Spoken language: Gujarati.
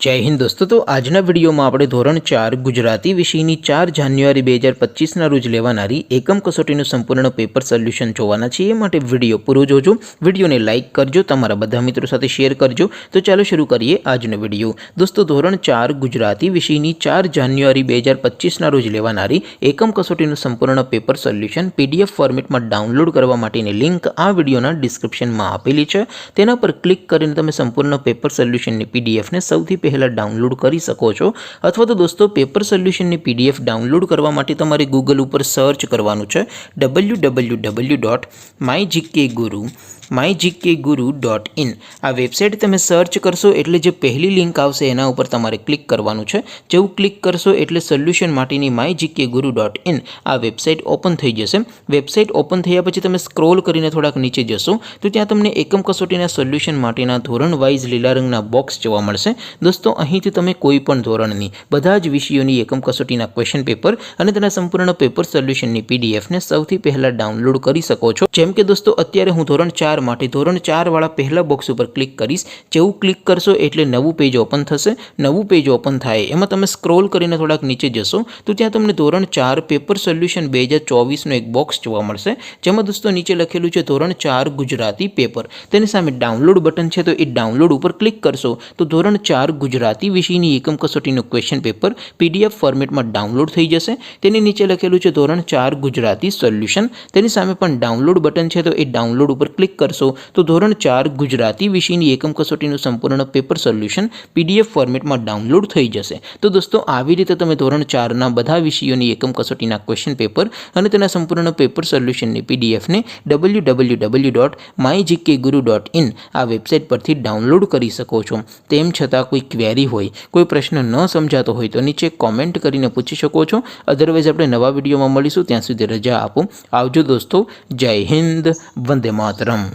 जय हिंद दोस्तों। तो आजना विडियो में આપણે ધોરણ 4 ગુજરાતી વિષયની 4 જાન્યુઆરી 2025 ના રોજ લેવાનારી એકમ કસોટીનું સંપૂર્ણ પેપર સોલ્યુશન જોવાના છે। એ માટે વિડિયો પૂરો જોજો, વિડિયોને લાઈક કરજો, તમારા બધા મિત્રો સાથે શેર કરજો। તો ચાલો શરૂ કરીએ આજનો વિડિયો। દોસ્તો ધોરણ 4 ગુજરાતી વિષયની 4 જાન્યુઆરી 2025 ના રોજ લેવાનારી એકમ કસોટીનું સંપૂર્ણ પેપર સોલ્યુશન પીડીએફ ફોર્મેટમાં ડાઉનલોડ કરવા માટેની લિંક આ વિડિયોના ડિસ્ક્રિપ્શનમાં આપેલી છે। તેના પર ક્લિક કરીને તમે સંપૂર્ણ પેપર સોલ્યુશનની પીડીએફને સૌથી પહેલા डाउनलॉड करी सको छो। अथवा तो दोस्तों पेपर सोल्यूशन ने पीडीएफ डाउनलॉड करवा माटे तमारे गूगल पर सर्च करवानुं छे www.mygkguru.in। आ वेबसाइट तमे सर्च करशो एटले जे पहली लिंक आवशे एना उपर तमारे क्लिक करवानुं छे। जेवुं क्लिक करशो एटले सोल्यूशन माटेनी mygkguru.in आ वेबसाइट ओपन थई जशे। वेबसाइट ओपन थया पछी तमे स्क्रॉल करीने थोड़ाक नीचे जशो तो त्यां तमने एकम कसोटीना सोल्यूशन माटेना धोरण वाइज लीला रंगना बॉक्स जोवा मळशे। दोस्तों અહીંથી તમે કોઈ પણ ધોરણની બધા જ વિષયોની એકમ કસોટીના ક્વેશ્ચન પેપર અને તેના સંપૂર્ણ પેપર સોલ્યુશનની પીડીએફને સૌથી પહેલા ડાઉનલોડ કરી શકો છો। જેમ કે દોસ્તો અત્યારે હું ધોરણ 4 માટે ધોરણ 4 વાળા પહેલા બોક્સ ઉપર ક્લિક કરીશ। જેવું ક્લિક કરશો એટલે નવું પેજ ઓપન થશે। નવું પેજ ઓપન થાય એમાં તમે સ્ક્રોલ કરીને થોડાક નીચે જશો તો ત્યાં તમને ધોરણ 4 પેપર સોલ્યુશન 2024 નો એક બોક્સ જોવા મળશે। જેમાં દોસ્તો નીચે લખેલું છે ધોરણ 4 ગુજરાતી પેપર। તેની સામે ડાઉનલોડ બટન છે તો એ ડાઉનલોડ ઉપર ક્લિક કરશો તો ધોરણ 4 ગુજરાતી વિષયની એકમ કસોટીનું ક્વેશ્ચન પેપર પીડીએફ ફોર્મેટમાં ડાઉનલોડ થઈ જશે। તેની નીચે લખેલું છે ધોરણ 4 ગુજરાતી સોલ્યુશન। તેની સામે પણ ડાઉનલોડ બટન છે તો એ ડાઉનલોડ ઉપર ક્લિક કરશો તો ધોરણ 4 ગુજરાતી વિષયની એકમ કસોટીનું સંપૂર્ણ પેપર સોલ્યુશન પીડીએફ ફોર્મેટમાં ડાઉનલોડ થઈ જશે। તો દોસ્તો આવી રીતે તમે ધોરણ 4 ના બધા વિષયોની એકમ કસોટીના ક્વેશ્ચન પેપર અને તેના સંપૂર્ણ પેપર સોલ્યુશનની પીડીએફને www.mygkguru.in આ વેબસાઇટ પરથી ડાઉનલોડ કરી શકો છો। તેમ છતાં કોઈ क्वेरी होय, कोई प्रश्न न समझातो होय तो नीचे कॉमेंट करीने पूछी शको छो। अदरवाइज आपणे नवा विडियोमां मळीशुं, त्यां सुधी रजा आपो। आवजो दोस्तों। जय हिंद, वंदे मातरम।